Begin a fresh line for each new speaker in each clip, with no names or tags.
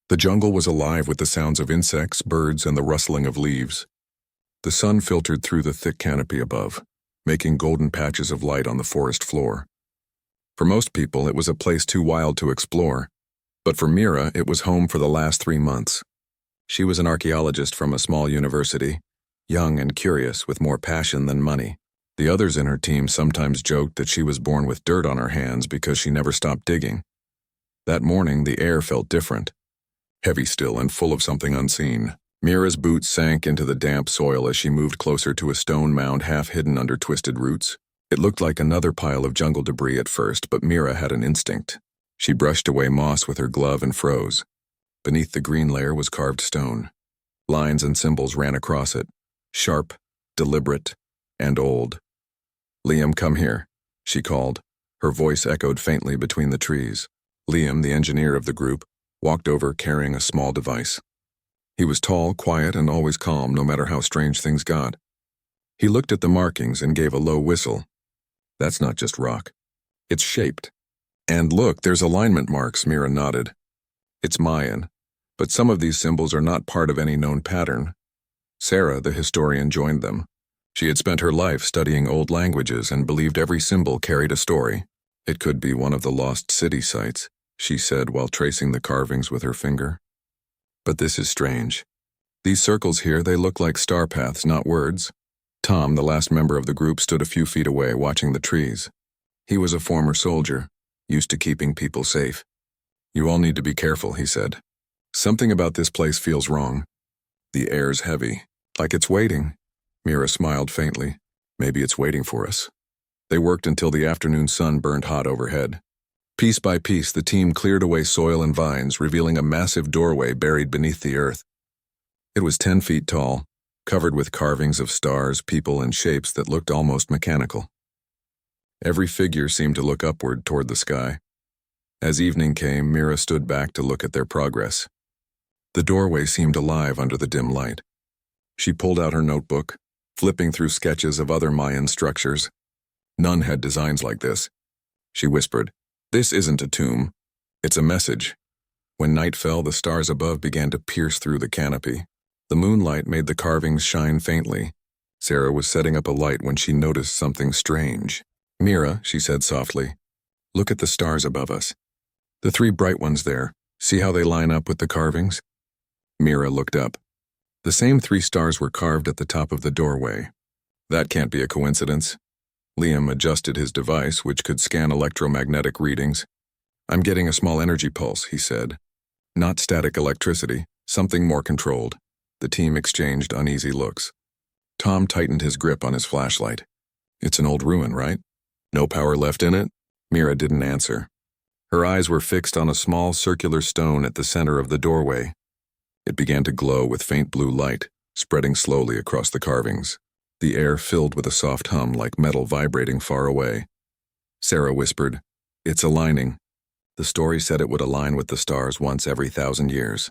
The jungle was alive with the sounds of insects, birds, and the rustling of leaves. The sun filtered through the thick canopy above, making golden patches of light on the forest floor. For most people, it was a place too wild to explore, but for Mira, it was home for the last 3 months. She was an archaeologist from a small university, young and curious with more passion than money. The others in her team sometimes joked that she was born with dirt on her hands because she never stopped digging. That morning, the air felt different, heavy still and full of something unseen. Mira's boots sank into the damp soil as she moved closer to a stone mound half hidden under twisted roots. It looked like another pile of jungle debris at first, but Mira had an instinct. She brushed away moss with her glove and froze. Beneath the green layer was carved stone. Lines and symbols ran across it, sharp, deliberate, and old. "Liam, come here," she called. Her voice echoed faintly between the trees. Liam, the engineer of the group, walked over carrying a small device. He was tall, quiet, and always calm no matter how strange things got. He looked at the markings and gave a low whistle. "That's not just rock. It's shaped. And look, there's alignment marks," Mira nodded. "It's Mayan, but some of these symbols are not part of any known pattern." Sarah, the historian, joined them. She had spent her life studying old languages and believed every symbol carried a story. "It could be one of the lost city sites," she said while tracing the carvings with her finger. "But this is strange. These circles here, they look like star paths, not words." Tom, the last member of the group, stood a few feet away watching the trees. He was a former soldier, used to keeping people safe. "You all need to be careful," he said. "Something about this place feels wrong. The air's heavy, like it's waiting." Mira smiled faintly. "Maybe it's waiting for us." They worked until the afternoon sun burned hot overhead. Piece by piece, the team cleared away soil and vines, revealing a massive doorway buried beneath the earth. It was 10 feet tall, covered with carvings of stars, people, and shapes that looked almost mechanical. Every figure seemed to look upward toward the sky. As evening came, Mira stood back to look at their progress. The doorway seemed alive under the dim light. She pulled out her notebook, flipping through sketches of other Mayan structures. None had designs like this. She whispered, "This isn't a tomb. It's a message." When night fell, the stars above began to pierce through the canopy. The moonlight made the carvings shine faintly. Sarah was setting up a light when she noticed something strange. "Mira," she said softly, "look at the stars above us. The 3 bright ones there. See how they line up with the carvings?" Mira looked up. The same 3 stars were carved at the top of the doorway. "That can't be a coincidence." Liam adjusted his device, which could scan electromagnetic readings. "I'm getting a small energy pulse," he said. "Not static electricity, something more controlled." The team exchanged uneasy looks. Tom tightened his grip on his flashlight. "It's an old ruin, right? No power left in it?" Mira didn't answer. Her eyes were fixed on a small circular stone at the center of the doorway. It began to glow with faint blue light, spreading slowly across the carvings. The air filled with a soft hum like metal vibrating far away. Sarah whispered, "It's aligning." The story said it would align with the stars once every 1,000 years.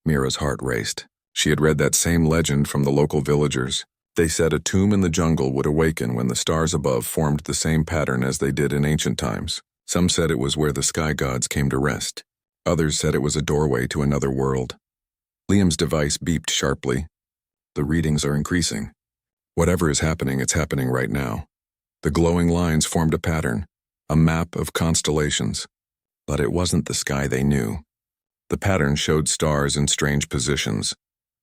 Mira's heart raced. She had read that same legend from the local villagers. They said a tomb in the jungle would awaken when the stars above formed the same pattern as they did in ancient times. Some said it was where the sky gods came to rest. Others said it was a doorway to another world. Liam's device beeped sharply. "The readings are increasing. Whatever is happening, it's happening right now." The glowing lines formed a pattern, a map of constellations. But it wasn't the sky they knew. The pattern showed stars in strange positions,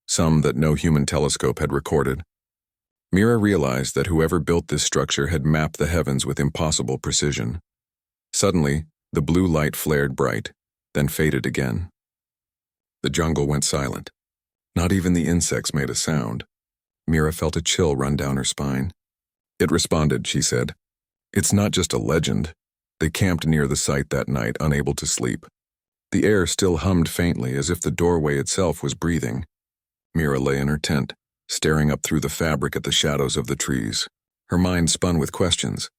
some that no human telescope had recorded. Mira realized that whoever built this structure had mapped the heavens with impossible precision. Suddenly, the blue light flared bright, then faded again. The jungle went silent. Not even the insects made a sound. Mira felt a chill run down her spine. "It responded," she said. "It's not just a legend." They camped near the site that night, unable to sleep. The air still hummed faintly, as if the doorway itself was breathing. Mira lay in her tent, staring up through the fabric at the shadows of the trees. Her mind spun with questions.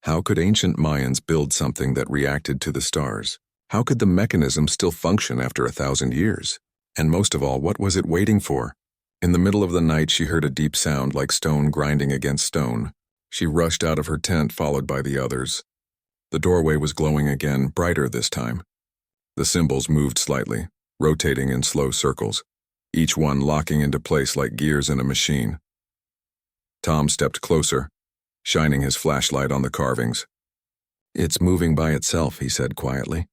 How could ancient Mayans build something that reacted to the stars? How could the mechanism still function after 1,000 years? And most of all, what was it waiting for? In the middle of the night, she heard a deep sound like stone grinding against stone. She rushed out of her tent, followed by the others. The doorway was glowing again, brighter this time. The symbols moved slightly, rotating in slow circles, each one locking into place like gears in a machine. Tom stepped closer, shining his flashlight on the carvings. "It's moving by itself," he said quietly.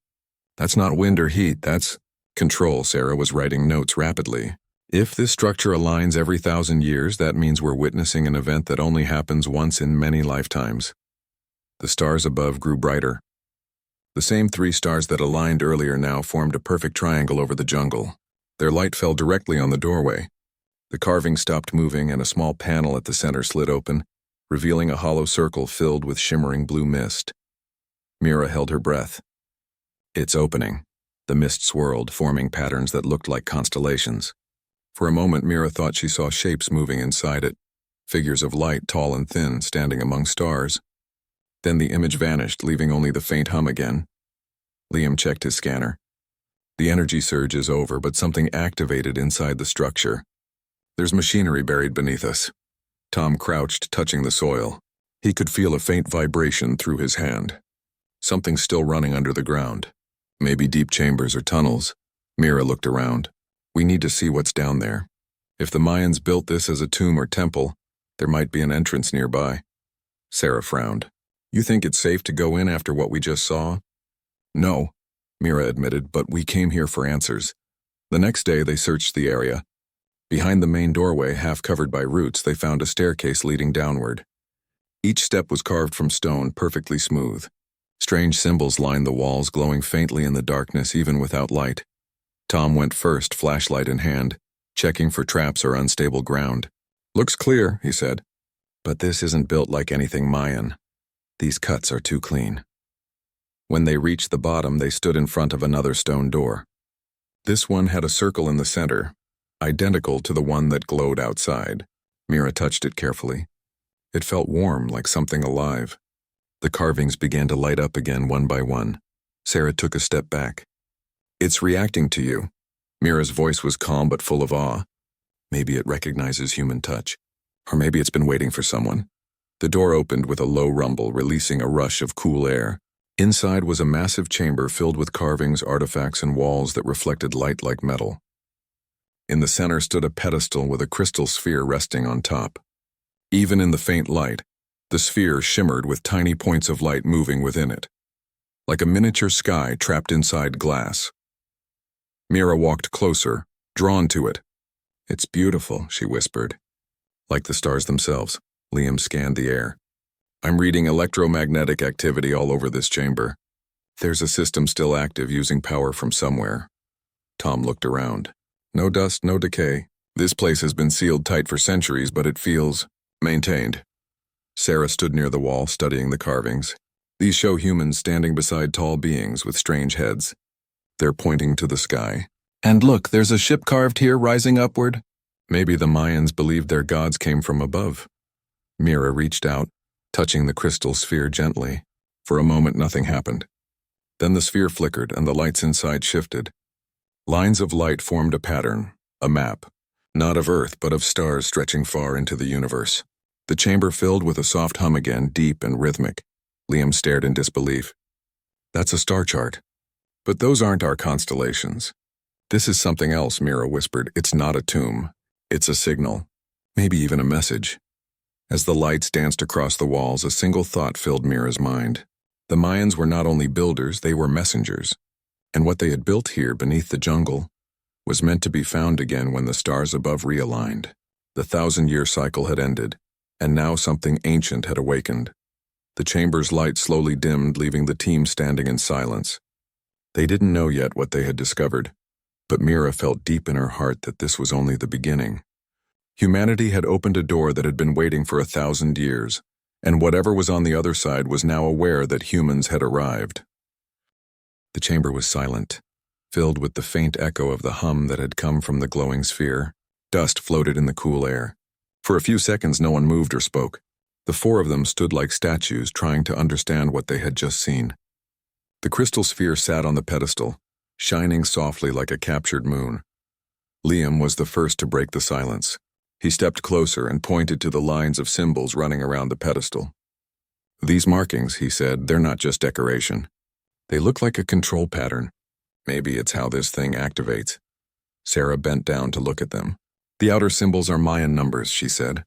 "That's not wind or heat, that's control." Sarah was writing notes rapidly. "If this structure aligns every 1,000 years, that means we're witnessing an event that only happens once in many lifetimes." The stars above grew brighter. The same 3 stars that aligned earlier now formed a perfect triangle over the jungle. Their light fell directly on the doorway. The carving stopped moving and a small panel at the center slid open, revealing a hollow circle filled with shimmering blue mist. Mira held her breath. "It's opening." The mist swirled, forming patterns that looked like constellations. For a moment, Mira thought she saw shapes moving inside it, figures of light, tall and thin, standing among stars. Then the image vanished, leaving only the faint hum again. Liam checked his scanner. The energy surge is over, but something activated inside the structure. "There's machinery buried beneath us." Tom crouched, touching the soil. He could feel a faint vibration through his hand. Something still running under the ground. Maybe deep chambers or tunnels. Mira looked around. "We need to see what's down there. If the Mayans built this as a tomb or temple, there might be an entrance nearby." Sarah frowned. "You think it's safe to go in after what we just saw?" "No," Mira admitted, "but we came here for answers." The next day they searched the area. Behind the main doorway, half covered by roots, they found a staircase leading downward. Each step was carved from stone, perfectly smooth. Strange symbols lined the walls, glowing faintly in the darkness even without light. Tom went first, flashlight in hand, checking for traps or unstable ground. "Looks clear," he said. "But this isn't built like anything Mayan. These cuts are too clean." When they reached the bottom, they stood in front of another stone door. This one had a circle in the center, identical to the one that glowed outside. Mira touched it carefully. It felt warm, like something alive. The carvings began to light up again one by one. Sarah took a step back. "It's reacting to you." Mira's voice was calm but full of awe. "Maybe it recognizes human touch. Or maybe it's been waiting for someone." The door opened with a low rumble, releasing a rush of cool air. Inside was a massive chamber filled with carvings, artifacts, and walls that reflected light like metal. In the center stood a pedestal with a crystal sphere resting on top. Even in the faint light, the sphere shimmered with tiny points of light moving within it, like a miniature sky trapped inside glass. Mira walked closer, drawn to it. "It's beautiful," she whispered. "Like the stars themselves." Liam scanned the air. "I'm reading electromagnetic activity all over this chamber. There's a system still active using power from somewhere." Tom looked around. "No dust, no decay. This place has been sealed tight for centuries, but it feels maintained." Sarah stood near the wall, studying the carvings. These show humans standing beside tall beings with strange heads. They're pointing to the sky. "And look, there's a ship carved here, rising upward." Maybe the Mayans believed their gods came from above. Mira reached out, touching the crystal sphere gently. For a moment, nothing happened. Then the sphere flickered and the lights inside shifted. Lines of light formed a pattern, a map, not of Earth but of stars stretching far into the universe. The chamber filled with a soft hum again, deep and rhythmic. Liam stared in disbelief. "That's a star chart. But those aren't our constellations." "This is something else," Mira whispered. "It's not a tomb. It's a signal. Maybe even a message." As the lights danced across the walls, a single thought filled Mira's mind. The Mayans were not only builders, they were messengers. And what they had built here beneath the jungle was meant to be found again when the stars above realigned. The 1,000-year cycle had ended, and now something ancient had awakened. The chamber's light slowly dimmed, leaving the team standing in silence. They didn't know yet what they had discovered, but Mira felt deep in her heart that this was only the beginning. Humanity had opened a door that had been waiting for 1,000 years, and whatever was on the other side was now aware that humans had arrived. The chamber was silent, filled with the faint echo of the hum that had come from the glowing sphere. Dust floated in the cool air. For a few seconds no one moved or spoke. The 4 of them stood like statues, trying to understand what they had just seen. The crystal sphere sat on the pedestal, shining softly like a captured moon. Liam was the first to break the silence. He stepped closer and pointed to the lines of symbols running around the pedestal. "These markings," he said, "they're not just decoration. They look like a control pattern. Maybe it's how this thing activates. Sarah bent down to look at them. The outer symbols are Mayan numbers, she said.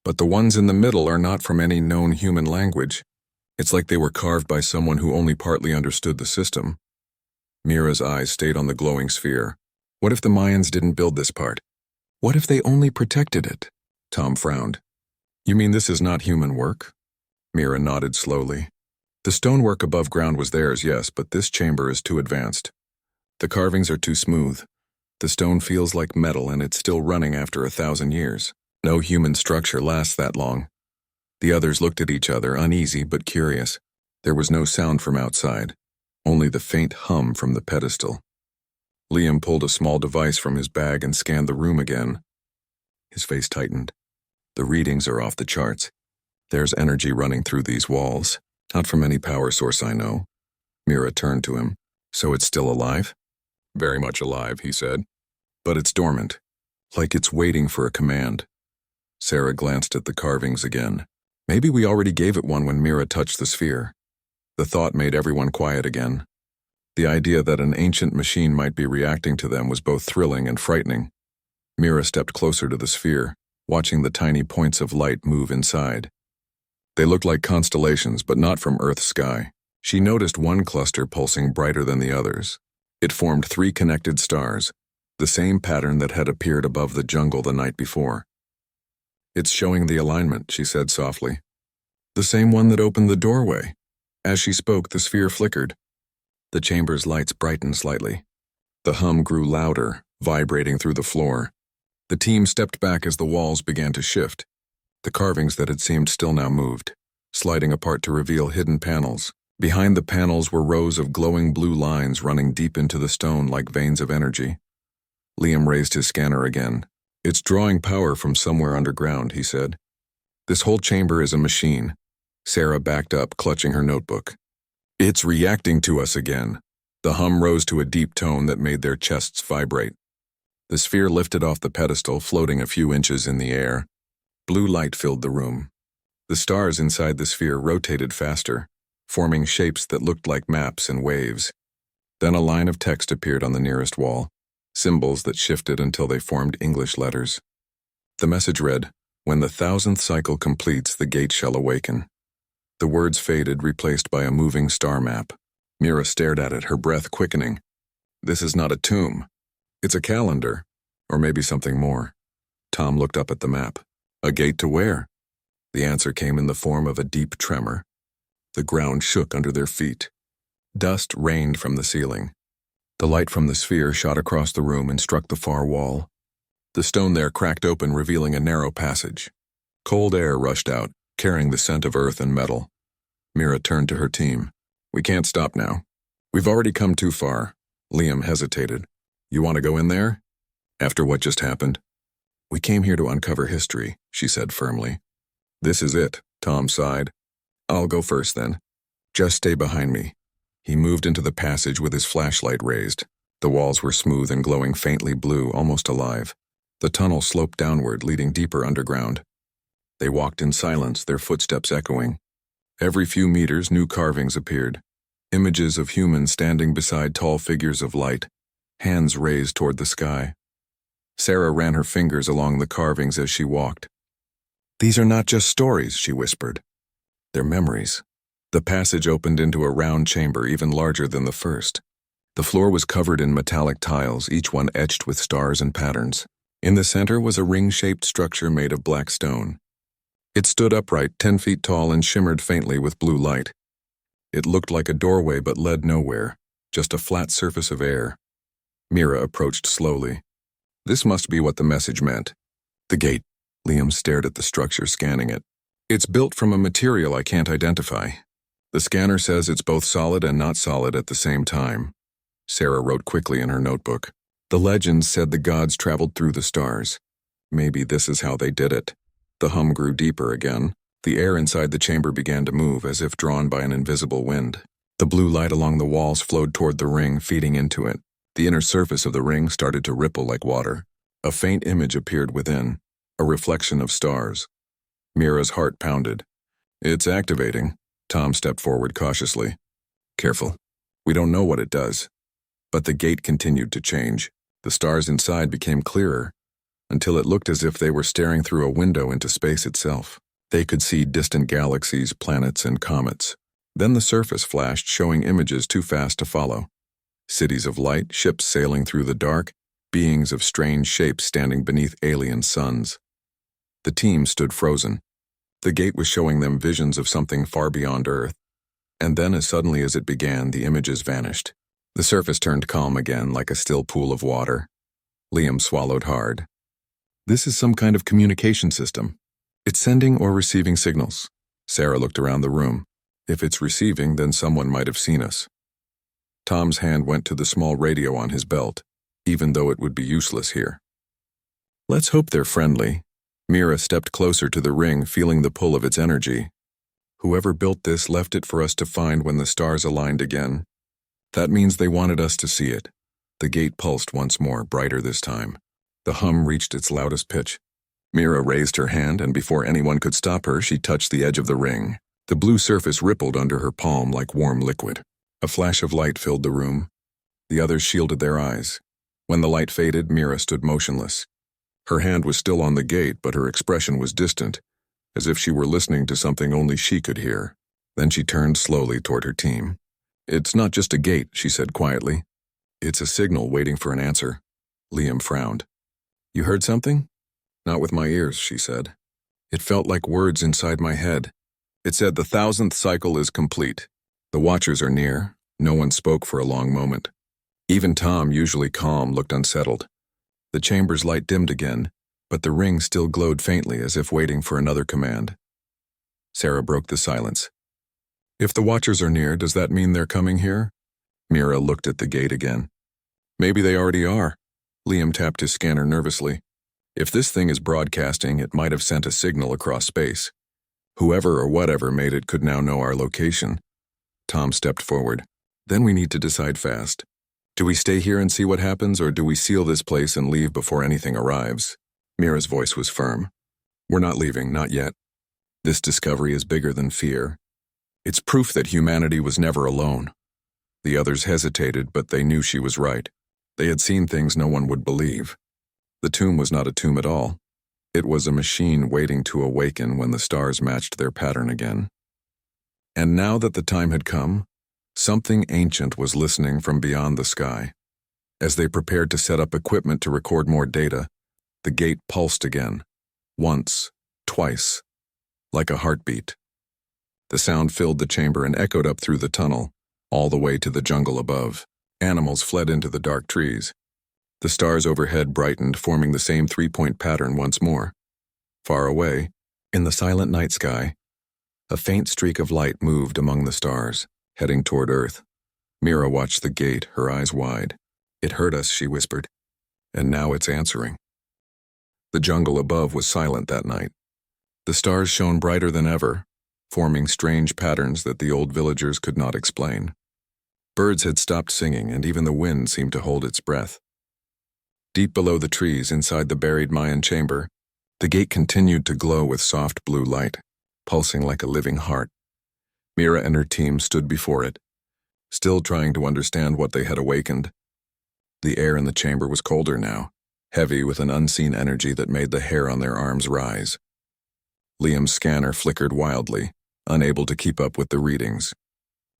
But the ones in the middle are not from any known human language. It's like they were carved by someone who only partly understood the system. Mira's eyes stayed on the glowing sphere. What if the Mayans didn't build this part? What if they only protected it? Tom frowned. You mean this is not human work? Mira nodded slowly. The stonework above ground was theirs, yes, but this chamber is too advanced. The carvings are too smooth. The stone feels like metal and it's still running after 1,000 years. No human structure lasts that long. The others looked at each other, uneasy but curious. There was no sound from outside, only the faint hum from the pedestal. Liam pulled a small device from his bag and scanned the room again. His face tightened. The readings are off the charts. There's energy running through these walls. Not from any power source I know. Mira turned to him. So it's still alive? Very much alive, he said. But it's dormant, like it's waiting for a command. Sarah glanced at the carvings again. Maybe we already gave it one when Mira touched the sphere. The thought made everyone quiet again. The idea that an ancient machine might be reacting to them was both thrilling and frightening. Mira stepped closer to the sphere, watching the tiny points of light move inside. They looked like constellations, but not from Earth's sky. She noticed one cluster pulsing brighter than the others. It formed 3 connected stars, the same pattern that had appeared above the jungle the night before. It's showing the alignment, she said softly. The same one that opened the doorway. As she spoke, the sphere flickered. The chamber's lights brightened slightly. The hum grew louder, vibrating through the floor. The team stepped back as the walls began to shift. The carvings that had seemed still now moved, sliding apart to reveal hidden panels. Behind the panels were rows of glowing blue lines running deep into the stone like veins of energy. Liam raised his scanner again. It's drawing power from somewhere underground, he said. This whole chamber is a machine. Sarah backed up, clutching her notebook. It's reacting to us again. The hum rose to a deep tone that made their chests vibrate. The sphere lifted off the pedestal, floating a few inches in the air. Blue light filled the room. The stars inside the sphere rotated faster, forming shapes that looked like maps and waves. Then a line of text appeared on the nearest wall, symbols that shifted until they formed English letters. The message read, "When the 1,000th cycle completes, the gate shall awaken." The words faded, replaced by a moving star map. Mira stared at it, her breath quickening. This is not a tomb. It's a calendar, or maybe something more. Tom looked up at the map. A gate to where? The answer came in the form of a deep tremor. The ground shook under their feet. Dust rained from the ceiling. The light from the sphere shot across the room and struck the far wall. The stone there cracked open, revealing a narrow passage. Cold air rushed out, carrying the scent of earth and metal. Mira turned to her team. We can't stop now. We've already come too far. Liam hesitated. You want to go in there? After what just happened? We came here to uncover history, she said firmly. This is it, Tom sighed. I'll go first then. Just stay behind me. He moved into the passage with his flashlight raised. The walls were smooth and glowing faintly blue, almost alive. The tunnel sloped downward, leading deeper underground. They walked in silence, their footsteps echoing. Every few meters, new carvings appeared. Images of humans standing beside tall figures of light, hands raised toward the sky. Sarah ran her fingers along the carvings as she walked. These are not just stories, she whispered. They're memories. The passage opened into a round chamber even larger than the first. The floor was covered in metallic tiles, each one etched with stars and patterns. In the center was a ring-shaped structure made of black stone. It stood upright, 10 feet tall, and shimmered faintly with blue light. It looked like a doorway but led nowhere, just a flat surface of air. Mira approached slowly. This must be what the message meant. The gate. Liam stared at the structure, scanning it. It's built from a material I can't identify. The scanner says it's both solid and not solid at the same time. Sarah wrote quickly in her notebook. The legends said the gods traveled through the stars. Maybe this is how they did it. The hum grew deeper again. The air inside the chamber began to move, as if drawn by an invisible wind. The blue light along the walls flowed toward the ring, feeding into it. The inner surface of the ring started to ripple like water. A faint image appeared within, a reflection of stars. Mira's heart pounded. It's activating. Tom stepped forward cautiously. Careful. We don't know what it does. But the gate continued to change. The stars inside became clearer, until it looked as if they were staring through a window into space itself. They could see distant galaxies, planets, and comets. Then the surface flashed, showing images too fast to follow. Cities of light, ships sailing through the dark, beings of strange shapes standing beneath alien suns. The team stood frozen. The gate was showing them visions of something far beyond Earth. And then, as suddenly as it began, the images vanished. The surface turned calm again, like a still pool of water. Liam swallowed hard. This is some kind of communication system. It's sending or receiving signals. Sarah looked around the room. If it's receiving, then someone might have seen us. Tom's hand went to the small radio on his belt, even though it would be useless here. Let's hope they're friendly. Mira stepped closer to the ring, feeling the pull of its energy. Whoever built this left it for us to find when the stars aligned again. That means they wanted us to see it. The gate pulsed once more, brighter this time. The hum reached its loudest pitch. Mira raised her hand, and before anyone could stop her, she touched the edge of the ring. The blue surface rippled under her palm like warm liquid. A flash of light filled the room. The others shielded their eyes. When the light faded, Mira stood motionless. Her hand was still on the gate, but her expression was distant, as if she were listening to something only she could hear. Then she turned slowly toward her team. It's not just a gate, she said quietly. It's a signal waiting for an answer. Liam frowned. You heard something? Not with my ears, she said. It felt like words inside my head. It said the 1000th cycle is complete. The watchers are near. No one spoke for a long moment. Even Tom, usually calm, looked unsettled. The chamber's light dimmed again, but the ring still glowed faintly as if waiting for another command. Sarah broke the silence. If the watchers are near, does that mean they're coming here? Mira looked at the gate again. Maybe they already are. Liam tapped his scanner nervously. If this thing is broadcasting, it might have sent a signal across space. Whoever or whatever made it could now know our location. Tom stepped forward. Then we need to decide fast. Do we stay here and see what happens, or do we seal this place and leave before anything arrives? Mira's voice was firm. We're not leaving, not yet. This discovery is bigger than fear. It's proof that humanity was never alone. The others hesitated, but they knew she was right. They had seen things no one would believe. The tomb was not a tomb at all. It was a machine waiting to awaken when the stars matched their pattern again. And now that the time had come, something ancient was listening from beyond the sky. As they prepared to set up equipment to record more data, the gate pulsed again. Once, twice, like a heartbeat. The sound filled the chamber and echoed up through the tunnel, all the way to the jungle above. Animals fled into the dark trees. The stars overhead brightened, forming the same three-point pattern once more. Far away, in the silent night sky, a faint streak of light moved among the stars, heading toward Earth. Mira watched the gate, her eyes wide. It heard us, she whispered. And now it's answering. The jungle above was silent that night. The stars shone brighter than ever, forming strange patterns that the old villagers could not explain. Birds had stopped singing, and even the wind seemed to hold its breath. Deep below the trees, inside the buried Mayan chamber, the gate continued to glow with soft blue light, pulsing like a living heart. Mira and her team stood before it, still trying to understand what they had awakened. The air in the chamber was colder now, heavy with an unseen energy that made the hair on their arms rise. Liam's scanner flickered wildly, unable to keep up with the readings.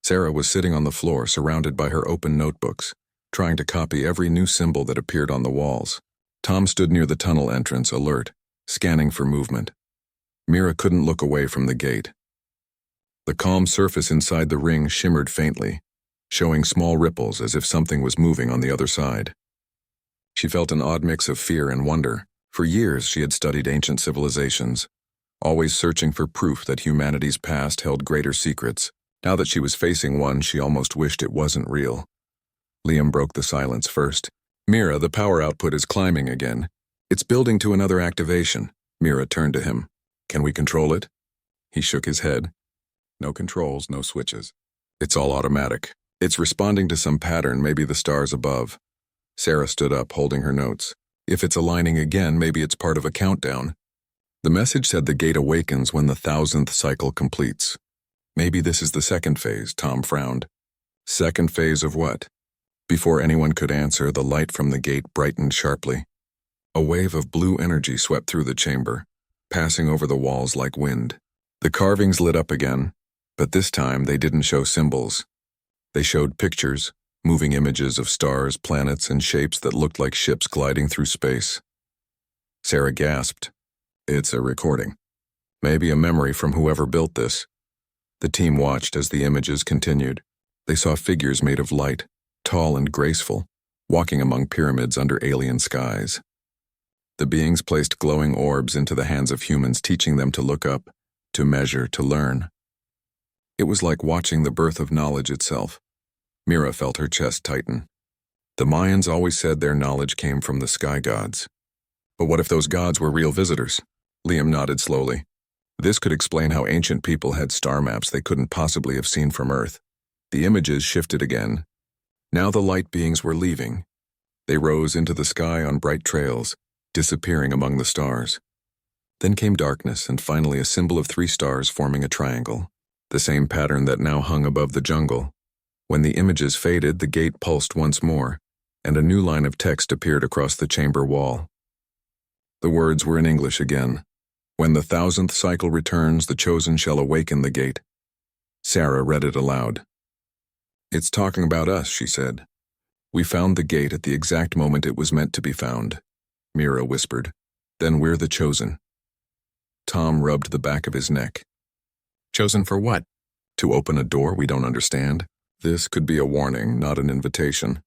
Sarah was sitting on the floor, surrounded by her open notebooks, trying to copy every new symbol that appeared on the walls. Tom stood near the tunnel entrance, alert, scanning for movement. Mira couldn't look away from the gate. The calm surface inside the ring shimmered faintly, showing small ripples as if something was moving on the other side. She felt an odd mix of fear and wonder. For years she had studied ancient civilizations, always searching for proof that humanity's past held greater secrets. Now that she was facing one, she almost wished it wasn't real. Liam broke the silence first. Mira, the power output is climbing again. It's building to another activation. Mira turned to him. Can we control it? He shook his head. No controls, no switches. It's all automatic. It's responding to some pattern, maybe the stars above. Sarah stood up, holding her notes. If it's aligning again, maybe it's part of a countdown. The message said the gate awakens when the 1000th cycle completes. Maybe this is the second phase, Tom frowned. Second phase of what? Before anyone could answer, the light from the gate brightened sharply. A wave of blue energy swept through the chamber, passing over the walls like wind. The carvings lit up again, but this time they didn't show symbols. They showed pictures, moving images of stars, planets, and shapes that looked like ships gliding through space. Sarah gasped. It's a recording. Maybe a memory from whoever built this. The team watched as the images continued. They saw figures made of light, tall and graceful, walking among pyramids under alien skies. The beings placed glowing orbs into the hands of humans, teaching them to look up, to measure, to learn. It was like watching the birth of knowledge itself. Mira felt her chest tighten. The Mayans always said their knowledge came from the sky gods. But what if those gods were real visitors? Liam nodded slowly. This could explain how ancient people had star maps they couldn't possibly have seen from Earth. The images shifted again. Now the light beings were leaving. They rose into the sky on bright trails, disappearing among the stars. Then came darkness, and finally a symbol of 3 stars forming a triangle, the same pattern that now hung above the jungle. When the images faded, the gate pulsed once more, and a new line of text appeared across the chamber wall. The words were in English again. When the 1000th cycle returns, the chosen shall awaken the gate. Sarah read it aloud. It's talking about us, she said. We found the gate at the exact moment it was meant to be found, Mira whispered. Then we're the chosen. Tom rubbed the back of his neck. Chosen for what? To open a door we don't understand? This could be a warning, not an invitation.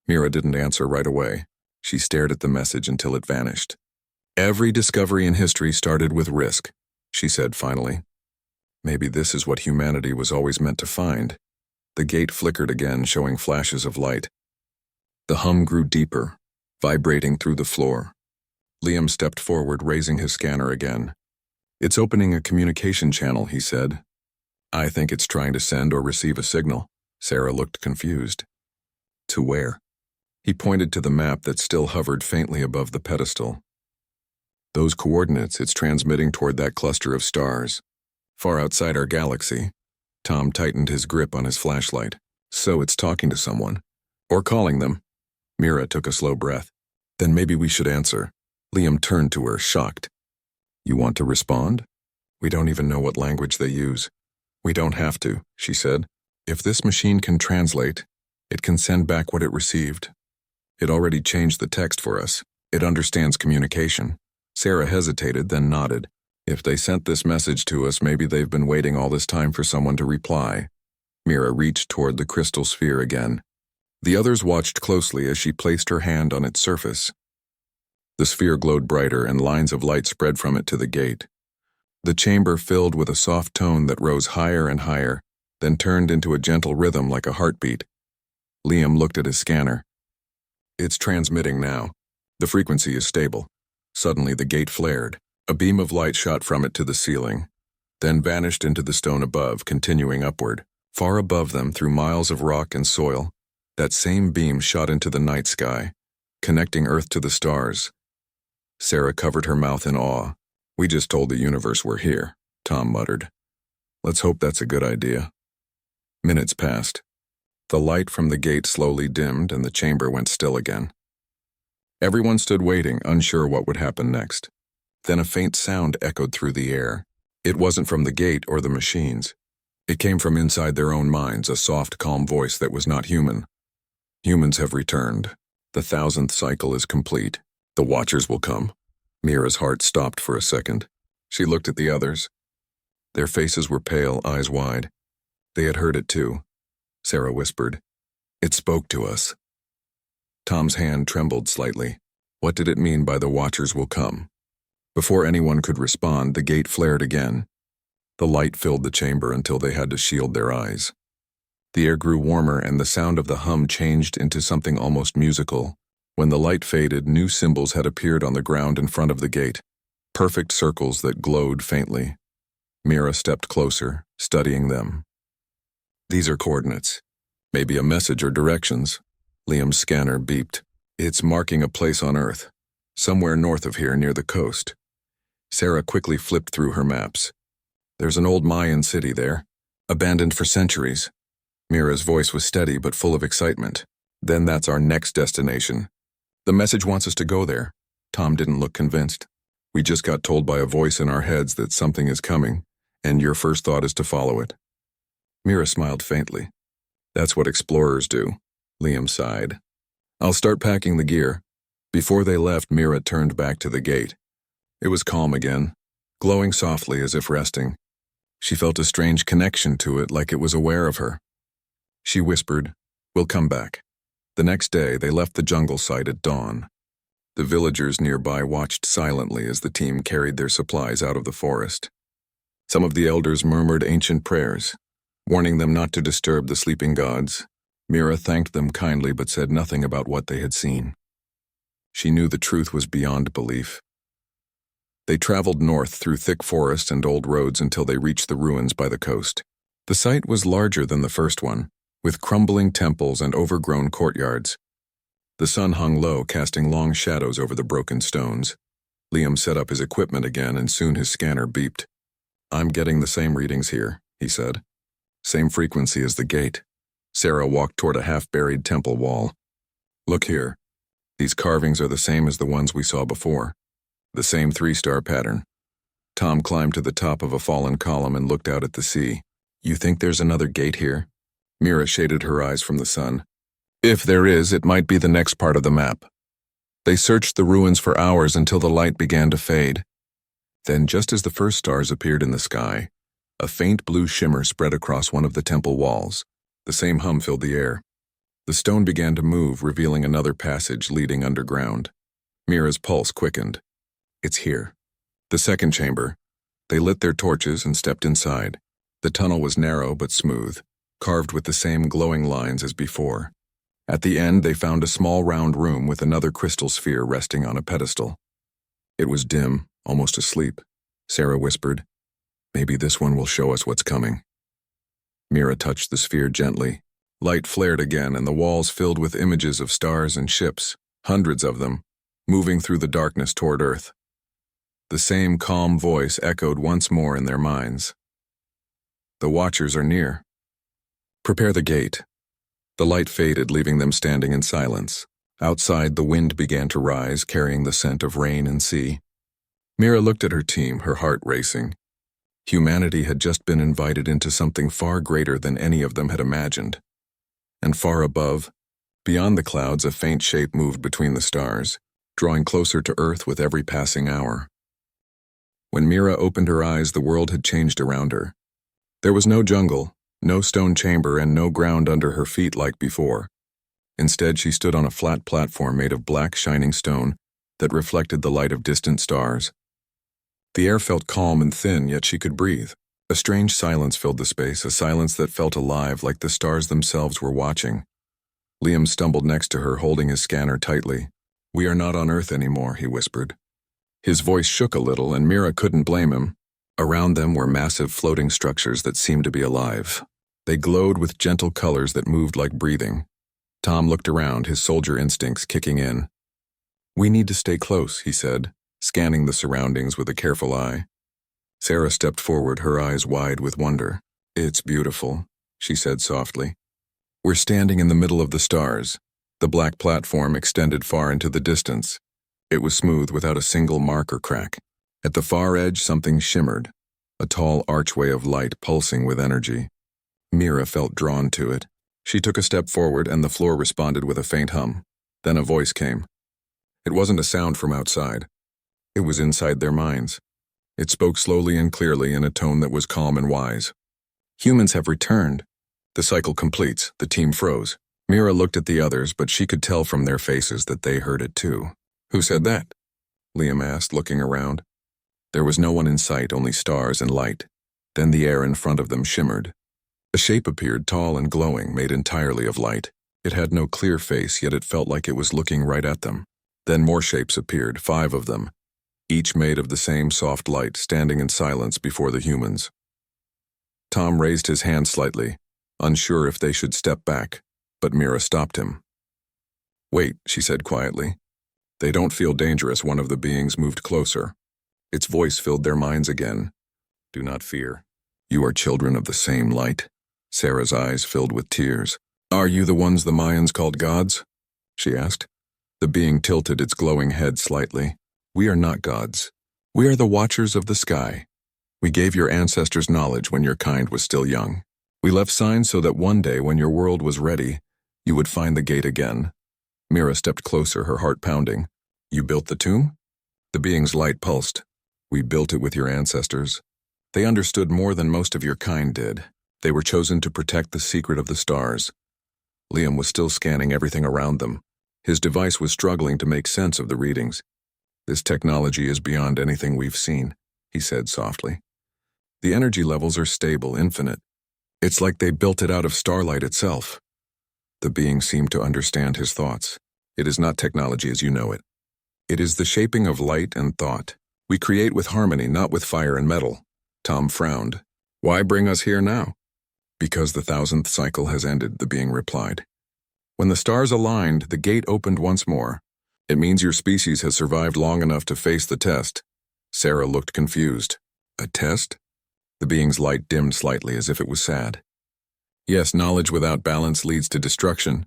Mira didn't answer right away. She stared at the message until it vanished. Every discovery in history started with risk, she said finally. Maybe this is what humanity was always meant to find. The gate flickered again, showing flashes of light. The hum grew deeper, vibrating through the floor. Liam stepped forward, raising his scanner again. It's opening a communication channel, he said. I think it's trying to send or receive a signal. Sarah looked confused. To where? He pointed to the map that still hovered faintly above the pedestal. Those coordinates, it's transmitting toward that cluster of stars, far outside our galaxy. Tom tightened his grip on his flashlight. So it's talking to someone. Or calling them. Mira took a slow breath. Then maybe we should answer. Liam turned to her, shocked. You want to respond? We don't even know what language they use. We don't have to, she said. If this machine can translate, it can send back what it received. It already changed the text for us. It understands communication. Sarah hesitated, then nodded. If they sent this message to us, maybe they've been waiting all this time for someone to reply. Mira reached toward the crystal sphere again. The others watched closely as she placed her hand on its surface. The sphere glowed brighter, and lines of light spread from it to the gate. The chamber filled with a soft tone that rose higher and higher, then turned into a gentle rhythm like a heartbeat. Liam looked at his scanner. It's transmitting now. The frequency is stable. Suddenly the gate flared. A beam of light shot from it to the ceiling, then vanished into the stone above, continuing upward. Far above them, through miles of rock and soil, that same beam shot into the night sky, connecting Earth to the stars. Sarah covered her mouth in awe. We just told the universe we're here, Tom muttered. Let's hope that's a good idea. Minutes passed. The light from the gate slowly dimmed and the chamber went still again. Everyone stood waiting, unsure what would happen next. Then a faint sound echoed through the air. It wasn't from the gate or the machines. It came from inside their own minds, a soft, calm voice that was not human. Humans have returned. The 1000th cycle is complete. The Watchers will come. Mira's heart stopped for a second. She looked at the others. Their faces were pale, eyes wide. They had heard it too. Sarah whispered, It spoke to us. Tom's hand trembled slightly. What did it mean by the Watchers will come? Before anyone could respond, the gate flared again. The light filled the chamber until they had to shield their eyes. The air grew warmer and the sound of the hum changed into something almost musical. When the light faded, new symbols had appeared on the ground in front of the gate, perfect circles that glowed faintly. Mira stepped closer, studying them. These are coordinates. Maybe a message or directions. Liam's scanner beeped. It's marking a place on Earth, somewhere north of here near the coast. Sarah quickly flipped through her maps. There's an old Mayan city there, abandoned for centuries. Mira's voice was steady but full of excitement. Then that's our next destination. The message wants us to go there. Tom didn't look convinced. We just got told by a voice in our heads that something is coming, and your first thought is to follow it. Mira smiled faintly. That's what explorers do. Liam sighed. I'll start packing the gear. Before they left, Mira turned back to the gate. It was calm again, glowing softly as if resting. She felt a strange connection to it, like it was aware of her. She whispered, "We'll come back." The next day, they left the jungle site at dawn. The villagers nearby watched silently as the team carried their supplies out of the forest. Some of the elders murmured ancient prayers, warning them not to disturb the sleeping gods. Mira thanked them kindly but said nothing about what they had seen. She knew the truth was beyond belief. They traveled north through thick forest and old roads until they reached the ruins by the coast. The site was larger than the first one, with crumbling temples and overgrown courtyards. The sun hung low, casting long shadows over the broken stones. Liam set up his equipment again, and soon his scanner beeped. "I'm getting the same readings here," he said. "Same frequency as the gate." Sarah walked toward a half-buried temple wall. "Look here. These carvings are the same as the ones we saw before. The same 3-star pattern." Tom climbed to the top of a fallen column and looked out at the sea. "You think there's another gate here?" Mira shaded her eyes from the sun. "If there is, it might be the next part of the map." They searched the ruins for hours until the light began to fade. Then, just as the first stars appeared in the sky, a faint blue shimmer spread across one of the temple walls. The same hum filled the air. The stone began to move, revealing another passage leading underground. Mira's pulse quickened. "It's here." The second chamber. They lit their torches and stepped inside. The tunnel was narrow but smooth, carved with the same glowing lines as before. At the end, they found a small round room with another crystal sphere resting on a pedestal. It was dim, almost asleep. Sarah whispered, "Maybe this one will show us what's coming." Mira touched the sphere gently. Light flared again, and the walls filled with images of stars and ships, hundreds of them, moving through the darkness toward Earth. The same calm voice echoed once more in their minds. "The Watchers are near. Prepare the gate." The light faded, leaving them standing in silence. Outside, the wind began to rise, carrying the scent of rain and sea. Mira looked at her team, her heart racing. Humanity had just been invited into something far greater than any of them had imagined. And far above, beyond the clouds, a faint shape moved between the stars, drawing closer to Earth with every passing hour. When Mira opened her eyes, the world had changed around her. There was no jungle, no stone chamber, and no ground under her feet like before. Instead, she stood on a flat platform made of black, shining stone that reflected the light of distant stars. The air felt calm and thin, yet she could breathe. A strange silence filled the space, a silence that felt alive, like the stars themselves were watching. Liam stumbled next to her, holding his scanner tightly. "We are not on Earth anymore," he whispered. His voice shook a little, and Mira couldn't blame him. Around them were massive floating structures that seemed to be alive. They glowed with gentle colors that moved like breathing. Tom looked around, his soldier instincts kicking in. "We need to stay close," he said, scanning the surroundings with a careful eye. Sarah stepped forward, her eyes wide with wonder. "It's beautiful," she said softly. "We're standing in the middle of the stars." The black platform extended far into the distance. It was smooth, without a single mark or crack. At the far edge, something shimmered, a tall archway of light pulsing with energy. Mira felt drawn to it. She took a step forward, and the floor responded with a faint hum. Then a voice came. It wasn't a sound from outside. It was inside their minds. It spoke slowly and clearly in a tone that was calm and wise. "Humans have returned." The cycle completes. The team froze. Mira looked at the others, but she could tell from their faces that they heard it too. "Who said that?" Liam asked, looking around. There was no one in sight, only stars and light. Then the air in front of them shimmered. A shape appeared, tall and glowing, made entirely of light. It had no clear face, yet it felt like it was looking right at them. Then more shapes appeared, 5 of them, each made of the same soft light, standing in silence before the humans. Tom raised his hand slightly, unsure if they should step back, but Mira stopped him. "Wait," she said quietly. "They don't feel dangerous." One of the beings moved closer. Its voice filled their minds again. "Do not fear. You are children of the same light." Sarah's eyes filled with tears. Are you the ones the Mayans called gods? She asked. The being tilted its glowing head slightly. We are not gods. We are the watchers of the sky. We gave your ancestors knowledge when your kind was still young. We left signs so that one day when your world was ready, you would find the gate again. Mira stepped closer, her heart pounding. You built the tomb? The being's light pulsed. We built it with your ancestors. They understood more than most of your kind did. They were chosen to protect the secret of the stars. Liam was still scanning everything around them. His device was struggling to make sense of the readings. This technology is beyond anything we've seen, he said softly. The energy levels are stable, infinite. It's like they built it out of starlight itself. The being seemed to understand his thoughts. It is not technology as you know it. It is the shaping of light and thought. We create with harmony, not with fire and metal. Tom frowned. Why bring us here now? Because the 1000th cycle has ended, the being replied. When the stars aligned, the gate opened once more. It means your species has survived long enough to face the test. Sarah looked confused. A test? The being's light dimmed slightly as if it was sad. Yes, knowledge without balance leads to destruction.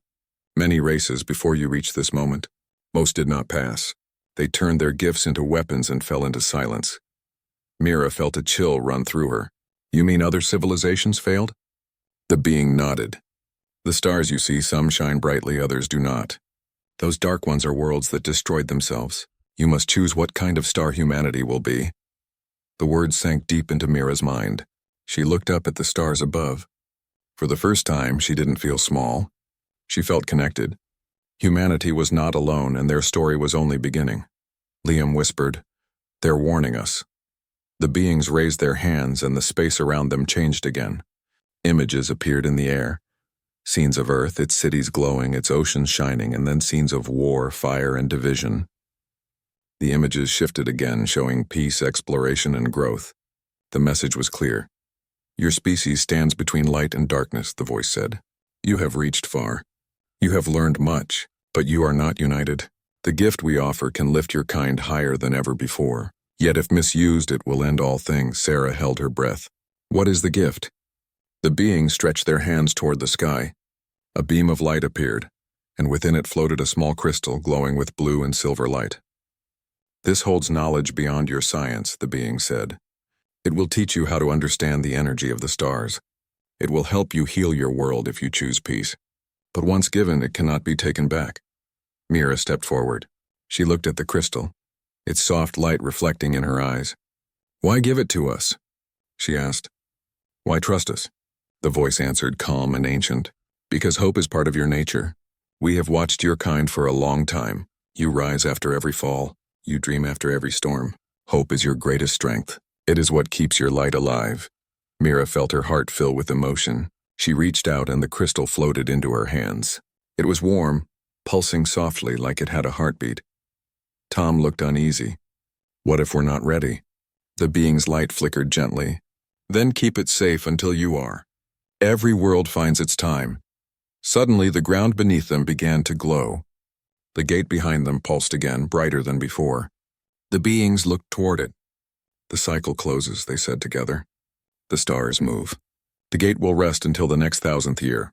Many races before you reached this moment. Most did not pass. They turned their gifts into weapons and fell into silence. Mira felt a chill run through her. You mean other civilizations failed? The being nodded. The stars you see, some shine brightly, others do not. Those dark ones are worlds that destroyed themselves. You must choose what kind of star humanity will be. The words sank deep into Mira's mind. She looked up at the stars above. For the first time, she didn't feel small. She felt connected. Humanity was not alone, and their story was only beginning. Liam whispered, "They're warning us." The beings raised their hands, and the space around them changed again. Images appeared in the air. Scenes of Earth, its cities glowing, its oceans shining, and then scenes of war, fire, and division. The images shifted again, showing peace, exploration, and growth. The message was clear. Your species stands between light and darkness, the voice said. You have reached far. You have learned much, but you are not united. The gift we offer can lift your kind higher than ever before. Yet if misused, it will end all things. Sarah held her breath. What is the gift? The beings stretched their hands toward the sky. A beam of light appeared, and within it floated a small crystal glowing with blue and silver light. This holds knowledge beyond your science, the being said. It will teach you how to understand the energy of the stars. It will help you heal your world if you choose peace. But once given, it cannot be taken back. Mira stepped forward. She looked at the crystal, its soft light reflecting in her eyes. Why give it to us? She asked. Why trust us? The voice answered, calm and ancient. Because hope is part of your nature. We have watched your kind for a long time. You rise after every fall. You dream after every storm. Hope is your greatest strength. It is what keeps your light alive. Mira felt her heart fill with emotion. She reached out and the crystal floated into her hands. It was warm, pulsing softly like it had a heartbeat. Tom looked uneasy. What if we're not ready? The being's light flickered gently. Then keep it safe until you are. Every world finds its time. Suddenly, the ground beneath them began to glow. The gate behind them pulsed again, brighter than before. The beings looked toward it. The cycle closes, they said together. The stars move. The gate will rest until the next 1000th year.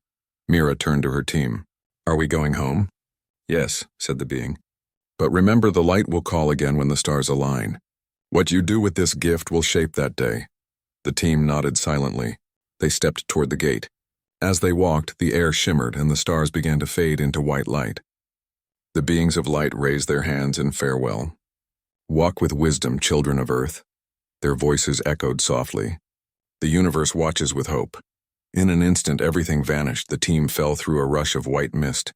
Mira turned to her team. Are we going home? Yes, said the being. But remember, the light will call again when the stars align. What you do with this gift will shape that day. The team nodded silently. They stepped toward the gate. As they walked, the air shimmered and the stars began to fade into white light. The beings of light raised their hands in farewell. Walk with wisdom, children of Earth. Their voices echoed softly. The universe watches with hope. In an instant, everything vanished. The team fell through a rush of white mist.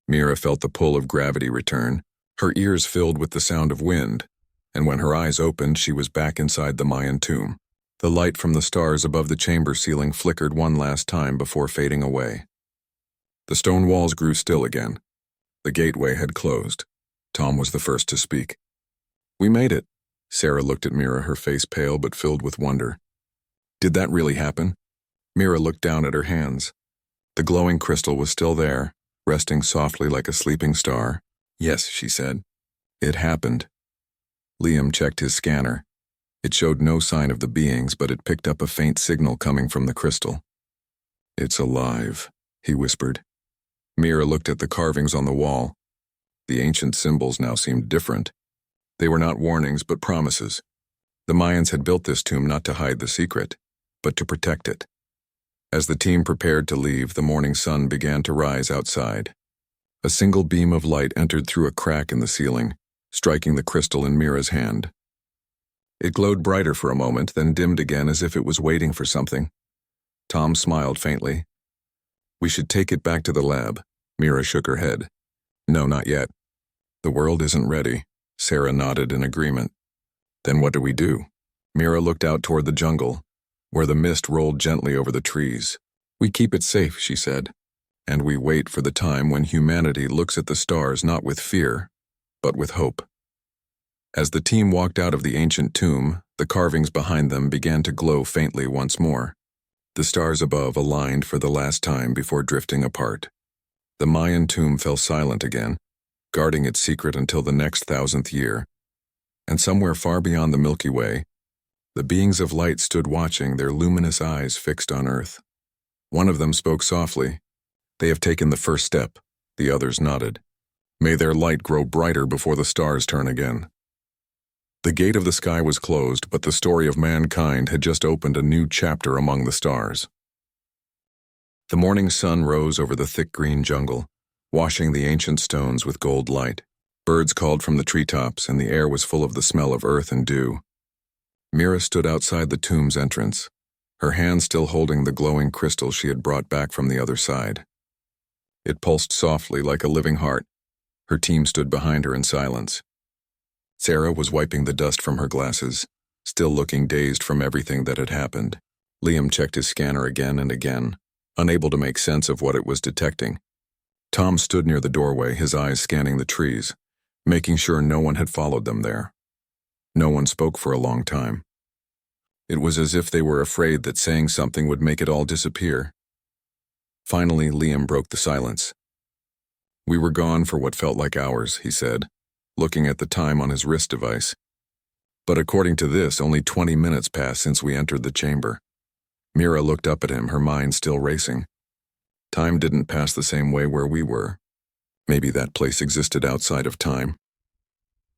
Mira felt the pull of gravity return. Her ears filled with the sound of wind, and when her eyes opened, she was back inside the Mayan tomb. The light from the stars above the chamber ceiling flickered one last time before fading away. The stone walls grew still again. The gateway had closed. Tom was the first to speak. We made it. Sarah looked at Mira, her face pale but filled with wonder. Did that really happen? Mira looked down at her hands. The glowing crystal was still there, resting softly like a sleeping star. Yes, she said. It happened. Liam checked his scanner. It showed no sign of the beings, but it picked up a faint signal coming from the crystal. It's alive, he whispered. Mira looked at the carvings on the wall. The ancient symbols now seemed different. They were not warnings, but promises. The Mayans had built this tomb not to hide the secret, but to protect it. As the team prepared to leave, the morning sun began to rise outside. A single beam of light entered through a crack in the ceiling, striking the crystal in Mira's hand. It glowed brighter for a moment, then dimmed again as if it was waiting for something. Tom smiled faintly. "We should take it back to the lab." Mira shook her head. "No, not yet. The world isn't ready." Sarah nodded in agreement. "Then what do we do?" Mira looked out toward the jungle, where the mist rolled gently over the trees. "We keep it safe," she said, "and we wait for the time when humanity looks at the stars not with fear, but with hope." As the team walked out of the ancient tomb, the carvings behind them began to glow faintly once more. The stars above aligned for the last time before drifting apart. The Mayan tomb fell silent again, guarding its secret until the next 1,000th year. And somewhere far beyond the Milky Way, the beings of light stood watching, their luminous eyes fixed on Earth. One of them spoke softly. "They have taken the first step." The others nodded. "May their light grow brighter before the stars turn again." The gate of the sky was closed, but the story of mankind had just opened a new chapter among the stars. The morning sun rose over the thick green jungle, washing the ancient stones with gold light. Birds called from the treetops, and the air was full of the smell of earth and dew. Mira stood outside the tomb's entrance, her hand still holding the glowing crystal she had brought back from the other side. It pulsed softly like a living heart. Her team stood behind her in silence. Sarah was wiping the dust from her glasses, still looking dazed from everything that had happened. Liam checked his scanner again and again, unable to make sense of what it was detecting. Tom stood near the doorway, his eyes scanning the trees, making sure no one had followed them there. No one spoke for a long time. It was as if they were afraid that saying something would make it all disappear. Finally, Liam broke the silence. "We were gone for what felt like hours," he said, looking at the time on his wrist device. "But according to this, only 20 minutes passed since we entered the chamber." Mira looked up at him, her mind still racing. Time didn't pass the same way where we were. Maybe that place existed outside of time.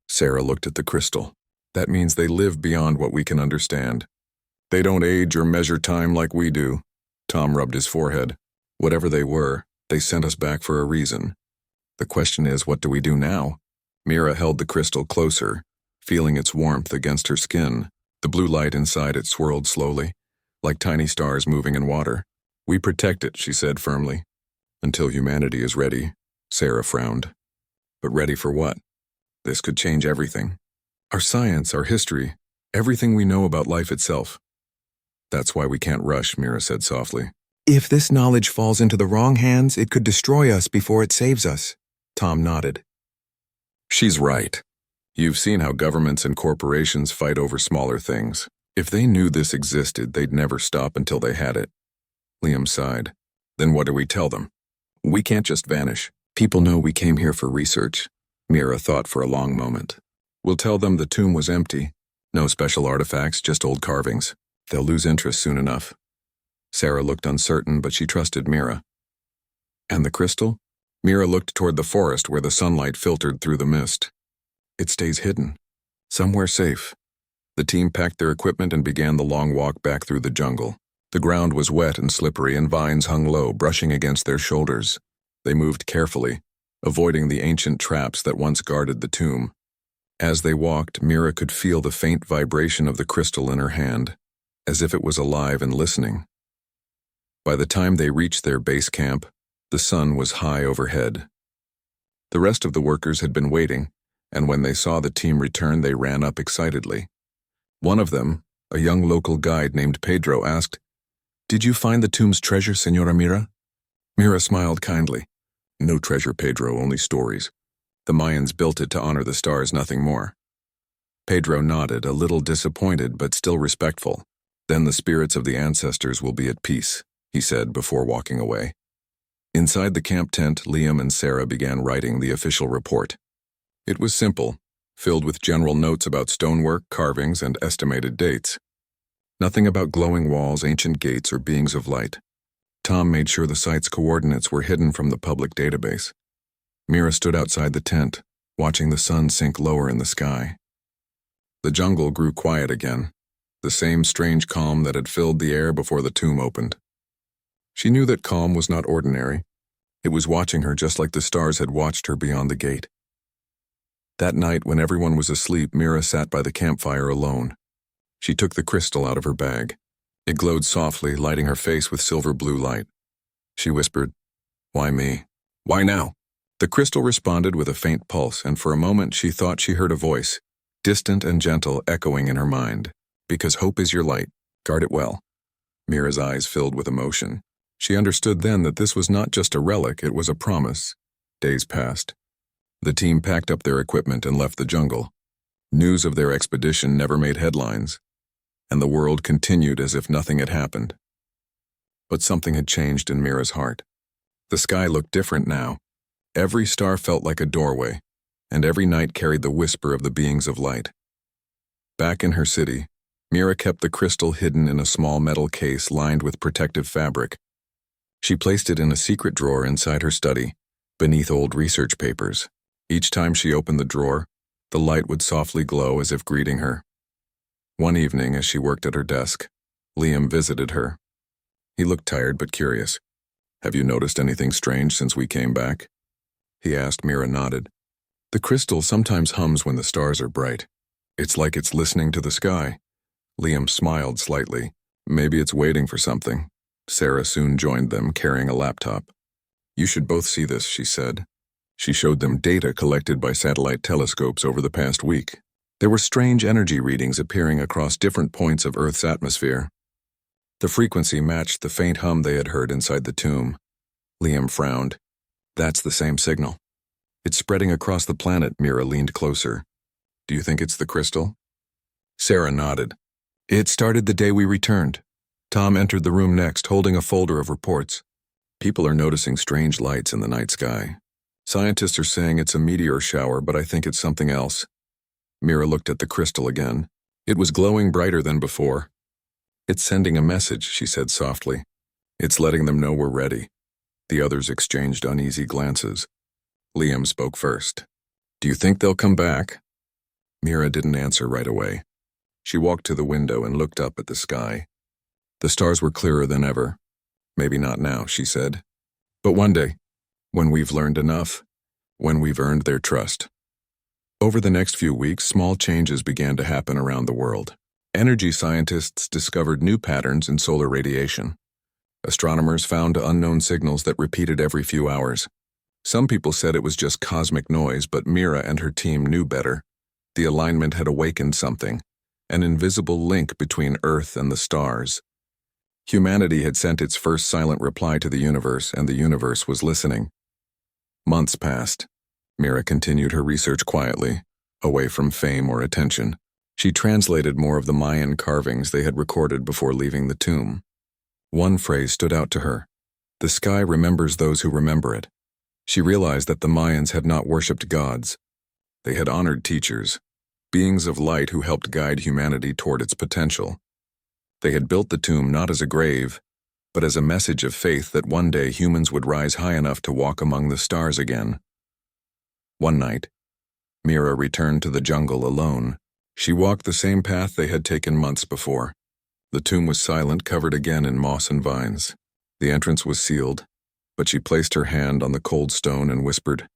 Sarah looked at the crystal. "That means they live beyond what we can understand. They don't age or measure time like we do." Tom rubbed his forehead. "Whatever they were, they sent us back for a reason. The question is, what do we do now?" Mira held the crystal closer, feeling its warmth against her skin. The blue light inside it swirled slowly, like tiny stars moving in water. "We protect it," she said firmly. "Until humanity is ready." Sarah frowned. "But ready for what? This could change everything. Our science, our history, everything we know about life itself." "That's why we can't rush," Mira said softly.
"If this knowledge falls into the wrong hands, it could destroy us before it saves us." Tom nodded.
"She's right. You've seen how governments and corporations fight over smaller things. If they knew this existed, they'd never stop until they had it." Liam sighed. "Then what do we tell them? We can't just vanish." "People know we came here for research." Mira thought for a long moment. "We'll tell them the tomb was empty. No special artifacts, just old carvings. They'll lose interest soon enough." Sarah looked uncertain, but she trusted Mira. "And the crystal?" Mira looked toward the forest where the sunlight filtered through the mist. "It stays hidden. Somewhere safe." The team packed their equipment and began the long walk back through the jungle. The ground was wet and slippery, and vines hung low, brushing against their shoulders. They moved carefully, avoiding the ancient traps that once guarded the tomb. As they walked, Mira could feel the faint vibration of the crystal in her hand, as if it was alive and listening. By the time they reached their base camp, the sun was high overhead. The rest of the workers had been waiting, and when they saw the team return, they ran up excitedly. One of them, a young local guide named Pedro, asked, "Did you find the tomb's treasure, Señora Mira?" Mira smiled kindly. "No treasure, Pedro, only stories. The Mayans built it to honor the stars, nothing more." Pedro nodded, a little disappointed but still respectful. "Then the spirits of the ancestors will be at peace," he said before walking away. Inside the camp tent, Liam and Sarah began writing the official report. It was simple, filled with general notes about stonework, carvings, and estimated dates. Nothing about glowing walls, ancient gates, or beings of light. Tom made sure the site's coordinates were hidden from the public database. Mira stood outside the tent, watching the sun sink lower in the sky. The jungle grew quiet again, the same strange calm that had filled the air before the tomb opened. She knew that calm was not ordinary. It was watching her just like the stars had watched her beyond the gate. That night, when everyone was asleep, Mira sat by the campfire alone. She took the crystal out of her bag. It glowed softly, lighting her face with silver blue light. She whispered, "Why me? Why now?" The crystal responded with a faint pulse, and for a moment she thought she heard a voice, distant and gentle, echoing in her mind. "Because hope is your light. Guard it well." Mira's eyes filled with emotion. She understood then that this was not just a relic, it was a promise. Days passed. The team packed up their equipment and left the jungle. News of their expedition never made headlines, and the world continued as if nothing had happened. But something had changed in Mira's heart. The sky looked different now. Every star felt like a doorway, and every night carried the whisper of the beings of light. Back in her city, Mira kept the crystal hidden in a small metal case lined with protective fabric. She placed it in a secret drawer inside her study, beneath old research papers. Each time she opened the drawer, the light would softly glow as if greeting her. One evening, as she worked at her desk, Liam visited her. He looked tired but curious. "Have you noticed anything strange since we came back?" he asked. Mira nodded. "The crystal sometimes hums when the stars are bright. It's like it's listening to the sky." Liam smiled slightly. "Maybe it's waiting for something." Sarah soon joined them, carrying a laptop. "You should both see this," she said. She showed them data collected by satellite telescopes over the past week. There were strange energy readings appearing across different points of Earth's atmosphere. The frequency matched the faint hum they had heard inside the tomb. Liam frowned. "That's the same signal. It's spreading across the planet." Mira leaned closer. "Do you think it's the crystal?" Sarah nodded. "It started the day we returned." Tom entered the room next, holding a folder of reports. "People are noticing strange lights in the night sky. Scientists are saying it's a meteor shower, but I think it's something else." Mira looked at the crystal again. It was glowing brighter than before. "It's sending a message," she said softly. "It's letting them know we're ready." The others exchanged uneasy glances. Liam spoke first. "Do you think they'll come back?" Mira didn't answer right away. She walked to the window and looked up at the sky. The stars were clearer than ever. "Maybe not now," she said. "But one day, when we've learned enough, when we've earned their trust." Over the next few weeks, small changes began to happen around the world. Energy scientists discovered new patterns in solar radiation. Astronomers found unknown signals that repeated every few hours. Some people said it was just cosmic noise, but Mira and her team knew better. The alignment had awakened something, an invisible link between Earth and the stars. Humanity had sent its first silent reply to the universe, and the universe was listening. Months passed. Mira continued her research quietly, away from fame or attention. She translated more of the Mayan carvings they had recorded before leaving the tomb. One phrase stood out to her: "The sky remembers those who remember it." She realized that the Mayans had not worshipped gods. They had honored teachers, beings of light who helped guide humanity toward its potential. They had built the tomb not as a grave, but as a message of faith that one day humans would rise high enough to walk among the stars again. One night, Mira returned to the jungle alone. She walked the same path they had taken months before. The tomb was silent, covered again in moss and vines. The entrance was sealed, but she placed her hand on the cold stone and whispered,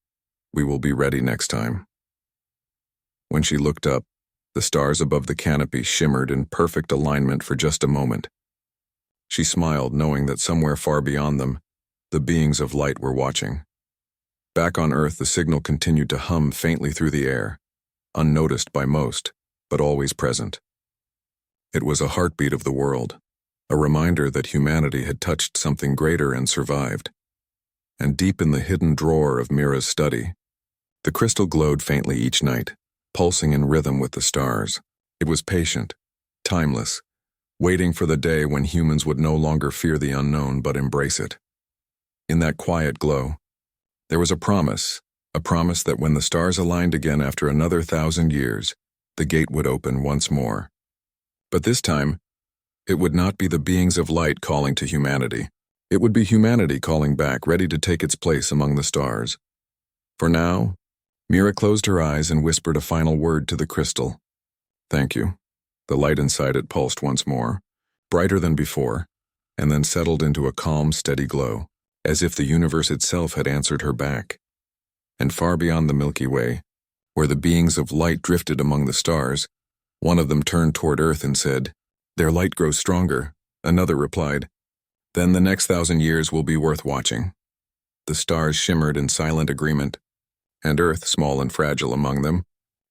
"We will be ready next time." When she looked up, the stars above the canopy shimmered in perfect alignment for just a moment. She smiled, knowing that somewhere far beyond them, the beings of light were watching. Back on Earth, the signal continued to hum faintly through the air, unnoticed by most, but always present. It was a heartbeat of the world, a reminder that humanity had touched something greater and survived. And deep in the hidden drawer of Mira's study, the crystal glowed faintly each night, pulsing in rhythm with the stars. It was patient, timeless, waiting for the day when humans would no longer fear the unknown but embrace it. In that quiet glow, there was a promise that when the stars aligned again after another 1,000 years, the gate would open once more. But this time, it would not be the beings of light calling to humanity. It would be humanity calling back, ready to take its place among the stars. For now, Mira closed her eyes and whispered a final word to the crystal. Thank you. The light inside it pulsed once more, brighter than before, and then settled into a calm, steady glow, as if the universe itself had answered her back. And far beyond the Milky Way, where the beings of light drifted among the stars, one of them turned toward Earth and said, "Their light grows stronger." Another replied, "Then the next 1,000 years will be worth watching." The stars shimmered in silent agreement, and Earth, small and fragile among them,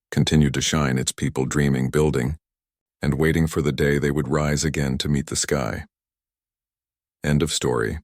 continued to shine, its people dreaming, building, and waiting for the day they would rise again to meet the sky. End of story.